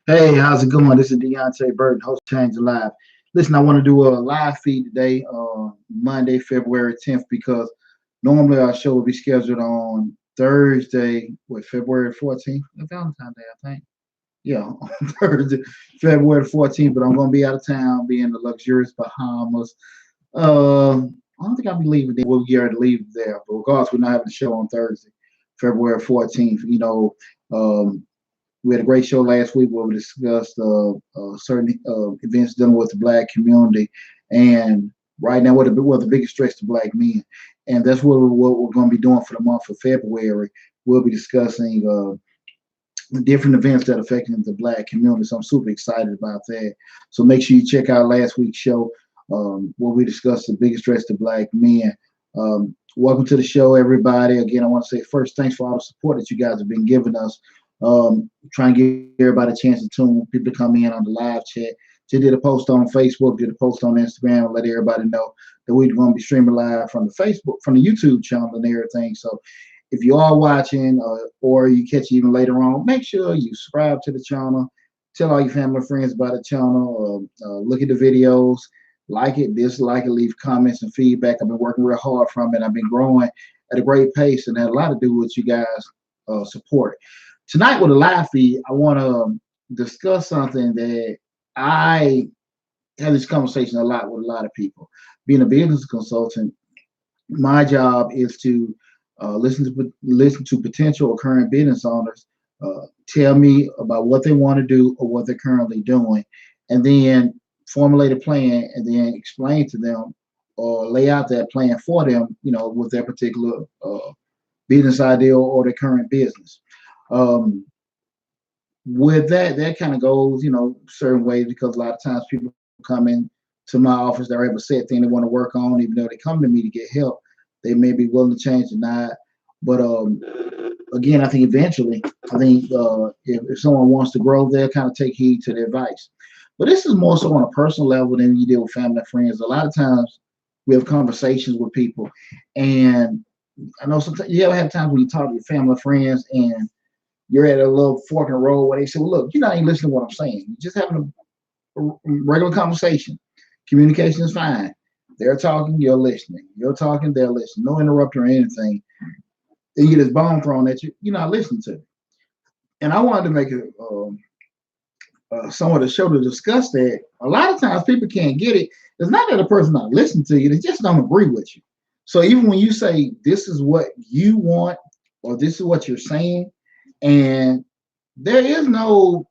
Hey, how's it going? This is Deonte Burden, host of Change Live. Listen, I want to do a live feed today, Monday, February 10th, because normally our show will be scheduled on Thursday, February 14th? Valentine's Day, I think. Yeah, on Thursday, February 14th, but I'm going to be out of town, be in the luxurious Bahamas. I don't think I'll be leaving there. We'll get ready to leave there, but regardless, we're not having a show on Thursday, February 14th. Um, we had a great show last week where we discussed certain events dealing with the black community, and right now what the biggest threats to black men, and that's what we're going to be doing for the month of February. We'll be discussing the different events that affecting the black community. So I'm super excited about that. So make sure you check out last week's show where we discussed the biggest threats to black men. Welcome to the show, everybody. Again, I want to say first, thanks for all the support that you guys have been giving us. Trying to give everybody a chance to tune people to come in on the live chat. Just did a post on Facebook, did a post on Instagram, and let everybody know that we're going to be streaming live from the Facebook, from the YouTube channel and everything. So if you are watching or you catch it even later on, make sure you subscribe to the channel. Tell all your family and friends about the channel. Look at the videos, like it, dislike it, leave comments and feedback. I've been working real hard from it. I've been growing at a great pace, and that had a lot to do with you guys' support. Tonight with a live feed, I want to discuss something that I have this conversation a lot with a lot of people. Being a business consultant, my job is to listen to potential or current business owners tell me about what they want to do or what they're currently doing, and then formulate a plan and then explain to them or lay out that plan for them, with their particular business idea or their current business. Um, with that kind of goes, certain ways, because a lot of times people come in to my office, they're able to say a thing they want to work on, even though they come to me to get help. They may be willing to change or not. But again, I think eventually, if someone wants to grow, they'll kind of take heed to the advice. But this is more so on a personal level than you deal with family and friends. A lot of times we have conversations with people, and I know sometimes you ever have times when you talk to your family or friends and you're at a little fork in the road where they say, well, look, you're not even listening to what I'm saying. You're just having a regular conversation. Communication is fine. They're talking, you're listening. You're talking, they're listening. No interrupting or anything. Then you get this bomb thrown at you, you're not listening to it. And I wanted to make it somewhat a show to discuss that. A lot of times people can't get it. It's not that a person not listening to you, they just don't agree with you. So even when you say this is what you want or this is what you're saying, and there is no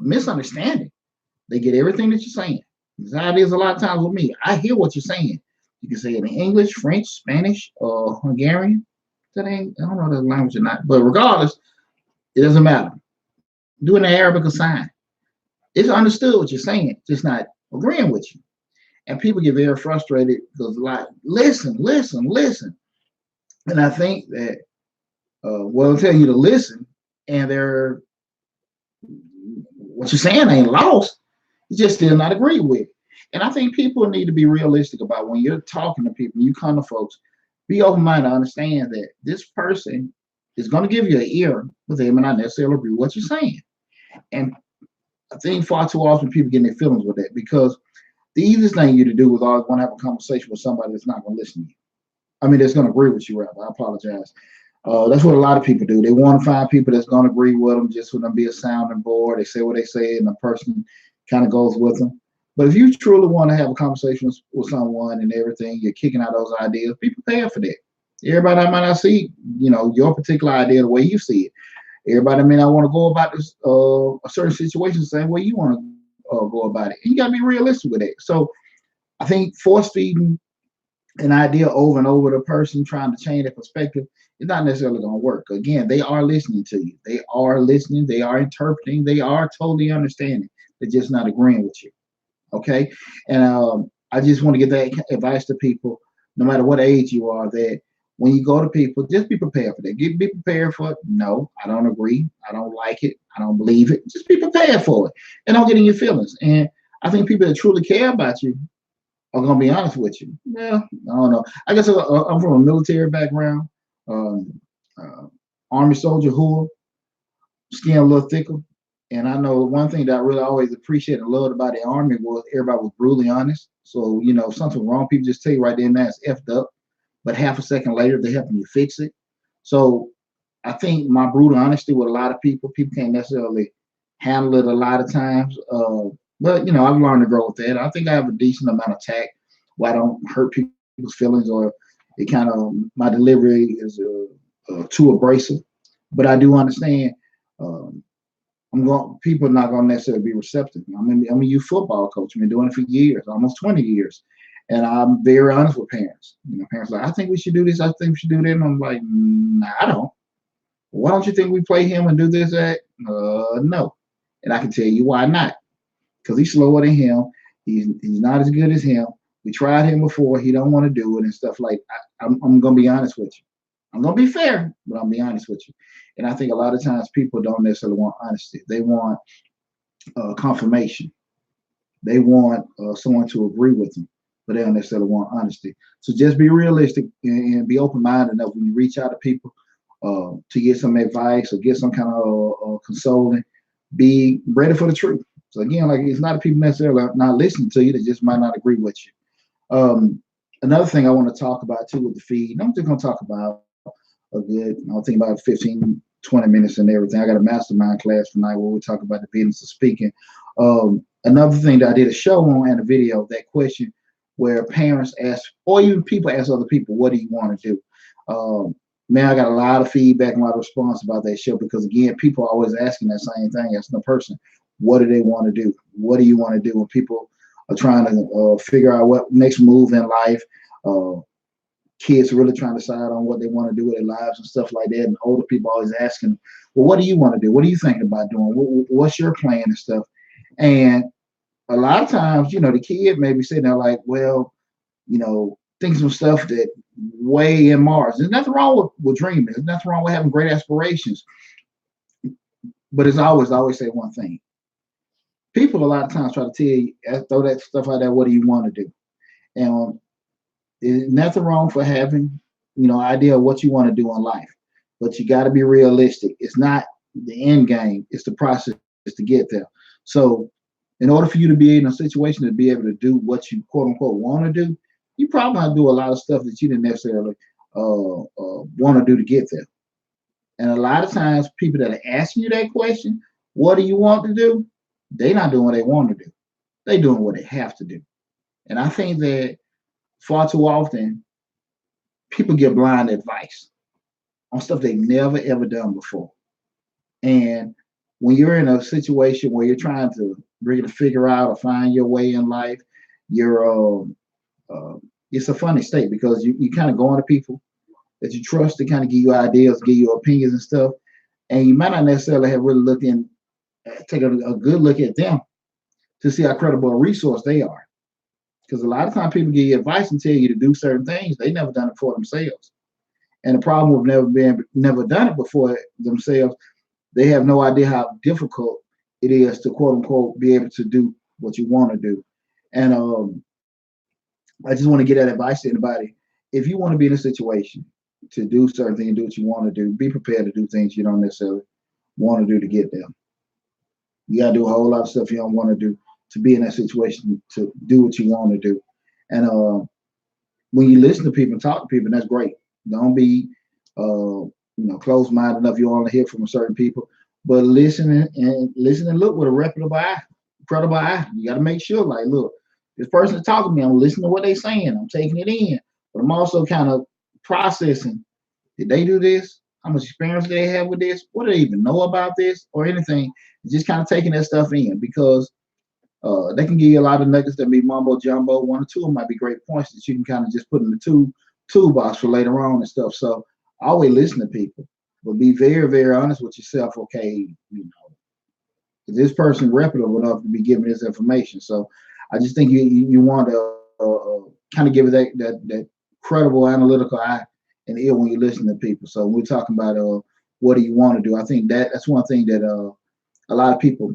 misunderstanding. They get everything that you're saying. That's how it is a lot of times with me. I hear what you're saying. You can say it in English, French, Spanish, or Hungarian. I don't know the language or not. But regardless, it doesn't matter. Do it in Arabic or sign. It's understood what you're saying, just not agreeing with you. And people get very frustrated because like, listen, listen, listen. And I think that they'll tell you to listen, and what you're saying ain't lost. You just still not agree with. And I think people need to be realistic about when you're talking to people, you come to folks, be open minded to understand that this person is going to give you an ear, but they may not necessarily agree with what you're saying. And I think far too often people get in their feelings with that, because the easiest thing you to do is always want to have a conversation with somebody that's not going to listen to you. I mean, that's going to agree with you, rather. I apologize. That's what a lot of people do. They want to find people that's going to agree with them, just for them to be a sounding board. They say what they say, and the person kind of goes with them. But if you truly want to have a conversation with someone and everything, you're kicking out those ideas, be prepared for that. Everybody might not see, your particular idea the way you see it. Everybody may not want to go about this a certain situation the same way you want to go about it. And you got to be realistic with it. So I think force feeding an idea over and over to a person trying to change their perspective is not necessarily going to work. Again, they are listening to you. They are listening. They are interpreting. They are totally understanding. They're just not agreeing with you. Okay? And I just want to give that advice to people, no matter what age you are, that when you go to people, just be prepared for that. Be prepared for it. No, I don't agree. I don't like it. I don't believe it. Just be prepared for it. And don't get in your feelings. And I think people that truly care about you are going to be honest with you. Well, I don't know. I guess I'm from a military background. Um, uh, Army soldier who skin a little thicker. And I know one thing that I really always appreciated and loved about the Army was everybody was brutally honest. So, if something wrong, people just tell you right then and there it's effed up. But half a second later, they're helping you fix it. So I think my brutal honesty with a lot of people can't necessarily handle it a lot of times. But I've learned to grow with that. I think I have a decent amount of tact where I don't hurt people's feelings or it kind of my delivery is too abrasive. But I do understand. Um, people are not going to necessarily be receptive. I'm a youth football coach. I've been doing it for years, almost 20 years. And I'm very honest with parents. Parents are like, I think we should do this. I think we should do that. And I'm like, nah, I don't. Why don't you think we play him and do this, that? No. And I can tell you why not. Because he's slower than him. He's not as good as him. We tried him before. He don't want to do it and stuff like I'm going to be honest with you. I'm going to be fair, but I'm going to be honest with you. And I think a lot of times people don't necessarily want honesty. They want confirmation. They want someone to agree with them, but they don't necessarily want honesty. So just be realistic and be open-minded enough when you reach out to people to get some advice or get some kind of consoling. Be ready for the truth. So again, like it's not that people necessarily not listening to you; they just might not agree with you. Another thing I want to talk about too with the feed, and I'm just going to talk about I'll think about 15, 20 minutes and everything. I got a mastermind class tonight where we talk about the business of speaking. Another thing that I did a show on and a video, that question where parents ask, or even people ask other people, what do you want to do? Man, I got a lot of feedback and a lot of response about that show because, again, people are always asking that same thing, asking the person, what do they want to do? What do you want to do? When people are trying to figure out what next move in life, kids really trying to decide on what they want to do with their lives and stuff like that. And older people always asking, well, what do you want to do? What are you thinking about doing? What's your plan and stuff? And a lot of times, the kid may be sitting there like, well, thinking some stuff that way in Mars. There's nothing wrong with dreaming. There's nothing wrong with having great aspirations. But I always say one thing. People a lot of times try to tell you, throw that stuff out there, what do you want to do? And there's nothing wrong for having, idea of what you want to do in life. But you got to be realistic. It's not the end game. It's the process to get there. So in order for you to be in a situation to be able to do what you quote unquote want to do, you probably not do a lot of stuff that you didn't necessarily want to do to get there. And a lot of times people that are asking you that question, what do you want to do? They're not doing what they want to do. They're doing what they have to do. And I think that far too often people get blind advice on stuff they've never ever done before. And when you're in a situation where you're trying to really figure out or find your way in life, you're it's a funny state because you kind of go into people that you trust to kind of give you ideas, give you opinions and stuff, and you might not necessarily have really take a good look at them to see how credible a resource they are. Because a lot of times people give you advice and tell you to do certain things, they never done it for themselves. And the problem with never done it before themselves, they have no idea how difficult it is to quote unquote be able to do what you want to do. And I just want to get that advice to anybody. If you want to be in a situation to do certain things, do what you want to do, be prepared to do things you don't necessarily want to do to get there. You got to do a whole lot of stuff you don't want to do to be in that situation to do what you want to do. And when you listen to people and talk to people, that's great. Don't be closed-minded enough you want to hear from certain people, but listen and look with a reputable eye, credible eye. You got to make sure, like, look, this person is talking to me. I'm listening to what they're saying. I'm taking it in, but I'm also kind of processing. Did they do this? How much experience do they have with this? What do they even know about this or anything? Just kind of taking that stuff in because they can give you a lot of nuggets that be mumbo jumbo. One or two of them might be great points that you can kind of just put in the toolbox for later on and stuff. So always listen to people, but be very, very honest with yourself. Okay, is this person reputable enough to be giving this information? So I just think you want to kind of give it that credible analytical eye and ear when you listen to people. So we're talking about what do you want to do? I think that's one thing that a lot of people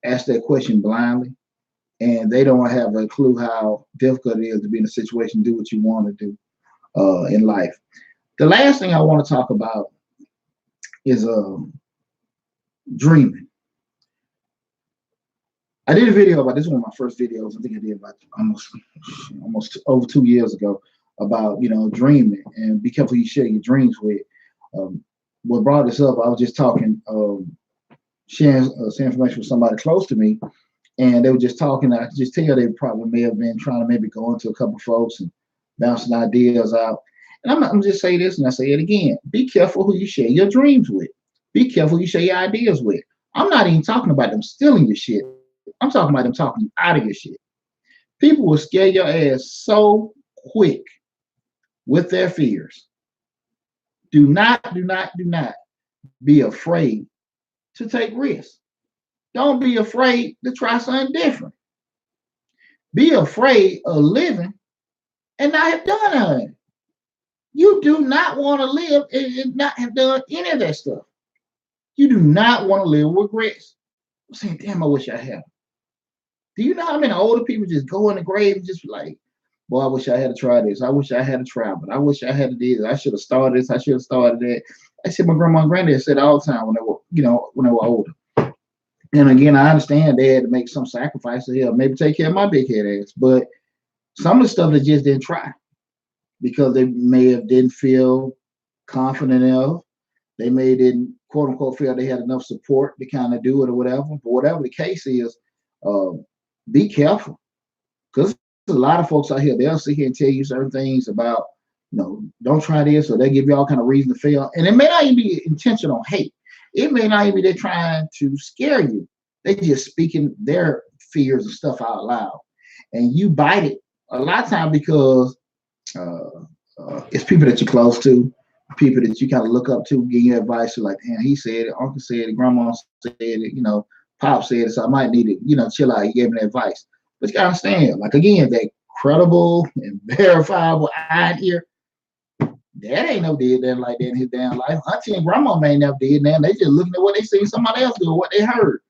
ask that question blindly, and they don't have a clue how difficult it is to be in a situation, do what you want to do in life. The last thing I want to talk about is dreaming. I did a video about this. One of my first videos. I think I did about almost over 2 years ago about dreaming and be careful who you share your dreams with. Um, what brought this up? I was just talking, sharing some information with somebody close to me, and they were just talking. I could just tell they probably may have been trying to maybe go into a couple of folks and bouncing ideas out. And I'm just say this, and I say it again: be careful who you share your dreams with. Be careful who you share your ideas with. I'm not even talking about them stealing your shit. I'm talking about them talking you out of your shit. People will scare your ass so quick with their fears. Do not be afraid to take risks. Don't be afraid to try something different. Be afraid of living and not have done it. You do not want to live and not have done any of that stuff. You do not want to live with regrets. I'm saying, damn, I wish I had. Do you know how many older people just go in the grave and just be like, boy, I wish I had to try this. I wish I had to try, but I wish I had to do this. I should have started this. I should have started that. I said my grandma and granddad said all the time when they were older. And again, I understand they had to make some sacrifices here, maybe take care of my big head ass. But some of the stuff they just didn't try because they may have didn't feel confident enough. They may didn't quote unquote feel they had enough support to kind of do it or whatever. But whatever the case is, be careful because there's a lot of folks out here. They'll sit here and tell you certain things about, don't try this, or they give you all kind of reason to fail. And it may not even be intentional hate. It may not even be they're trying to scare you. They just speaking their fears and stuff out loud, and you bite it a lot of times because it's people that you're close to, people that you kind of look up to, give you advice. You're like, damn, he said it, uncle said it, grandma said it, pop said it, so I might need to, chill out. He gave me advice. But you gotta understand, like again, that credible and verifiable eye here, dad ain't never did that like that in his damn life. Auntie and grandma may never did that. They just looking at what they seen somebody else do or what they heard.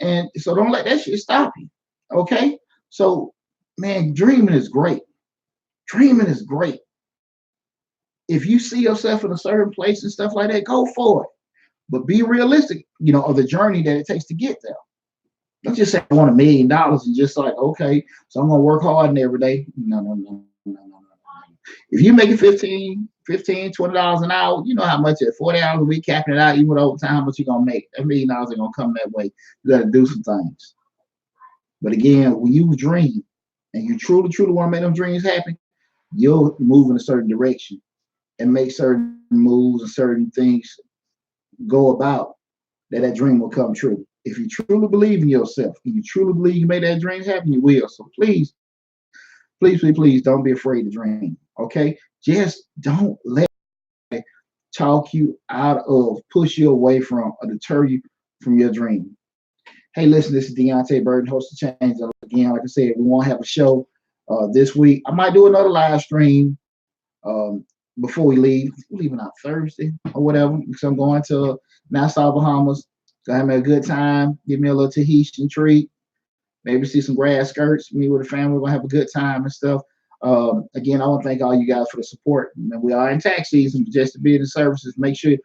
And so don't let that shit stop you. Okay? So, man, dreaming is great. Dreaming is great. If you see yourself in a certain place and stuff like that, go for it. But be realistic, of the journey that it takes to get there. Don't just say I want $1 million and just like, okay, so I'm gonna work hard every day. No. If you make it $15, $20 an hour, you know how much at 40 hours a week, capping it out, even with overtime, how much you gonna make. That $1 million ain't gonna come that way. You gotta do some things. But again, when you dream and you truly want to make them dreams happen, you'll move in a certain direction and make certain moves and certain things go about that dream will come true. If you truly believe in yourself, and you truly believe you make that dream happen, you will. So please don't be afraid to dream. Okay? Just don't let it talk you out of, push you away from, or deter you from your dream. Hey, listen, this is Deonte Burden, host of Change. Again, like I said, we won't have a show this week. I might do another live stream before we leave. We're leaving out Thursday or whatever, because I'm going to Nassau, Bahamas. So have me a good time. Give me a little Tahitian treat. Maybe see some grass skirts. Me with the family. We're going to have a good time and stuff. Again, I want to thank all you guys for the support. And we are in tax season, just to Business Services. Make sure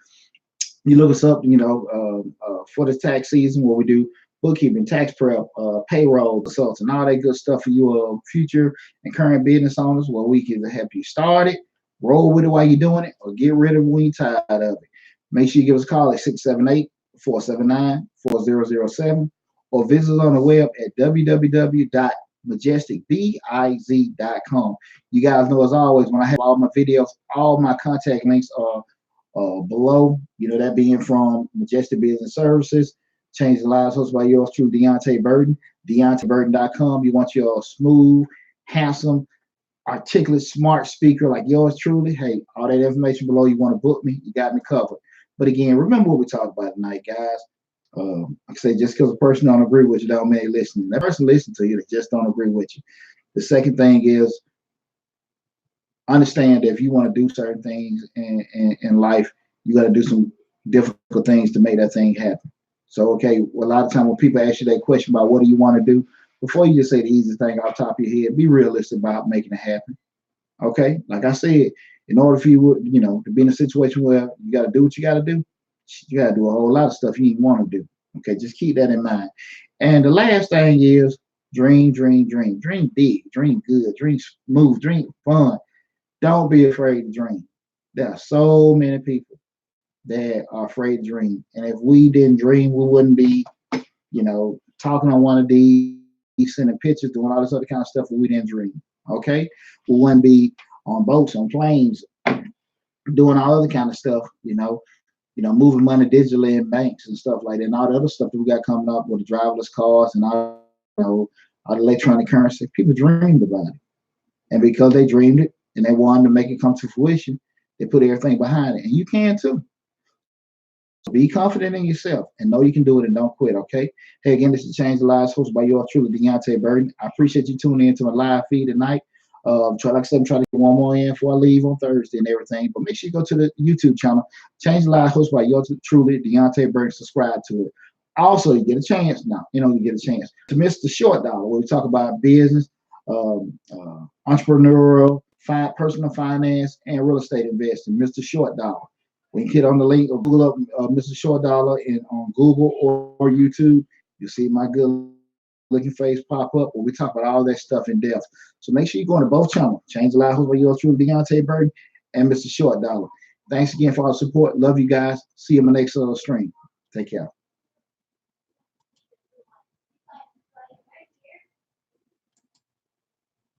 you look us up, for the tax season where we do bookkeeping, tax prep, payroll, consulting, all that good stuff for you future and current business owners, where we can help you start it, roll with it while you're doing it, or get rid of it when you're tired of it. Make sure you give us a call at 678-479-4007 or visit us on the web at www.majesticbiz.com. You guys know, as always, when I have all my videos, all my contact links are below, that being from Majestic Business Services, Change the Lives, hosted by yours true, Deonte Burden, DeonteBurden.com. You want your smooth, handsome, articulate, smart speaker like yours truly. Hey, all that information below. You want to book me, you got me covered. But again, remember what we talked about tonight, guys. Like I say, just because a person don't agree with you don't mean they listening. That person listens to you, they just don't agree with you. The second thing is, understand that if you want to do certain things in life, you got to do some difficult things to make that thing happen. So, okay, a lot of time when people ask you that question about what do you want to do, before you just say the easiest thing off the top of your head, be realistic about making it happen. Okay, like I said, in order for you, to be in a situation where you got to do what you got to do, You got to do a whole lot of stuff you didn't want to do. Okay, just keep that in mind. And the last thing is dream, dream, dream. Dream big, dream good, dream smooth, dream fun. Don't be afraid to dream. There are so many people that are afraid to dream. And if we didn't dream, we wouldn't be, talking on one of these, sending pictures, doing all this other kind of stuff if we didn't dream. Okay? We wouldn't be on boats, on planes, doing all other kind of stuff, moving money digitally in banks and stuff like that, and all the other stuff that we got coming up with the driverless cars and all the electronic currency. People dreamed about it. And because they dreamed it and they wanted to make it come to fruition, they put everything behind it. And you can too. So be confident in yourself and know you can do it and don't quit, okay? Hey, again, this is Change the Lives, hosted by yours truly, Deonte Burden. I appreciate you tuning in to my live feed tonight. Like I said, I'm trying to get one more in before I leave on Thursday and everything. But make sure you go to the YouTube channel, Change the Lives, hosted by yours truly, Deonte Burden. Subscribe to it. Also, you get a chance now. You get a chance to miss the short dollar where we talk about business, entrepreneurial, personal finance, and real estate investing. Mr. Short Dollar. When you hit on the link or Google up Mr. Short Dollar on Google or YouTube, you'll see my good looking face pop up where we talk about all that stuff in depth. So make sure you go on to both channels. Change the Life by yours truly, Deonte Burden and Mr. Short Dollar. Thanks again for all the support. Love you guys. See you in my next stream. Take care.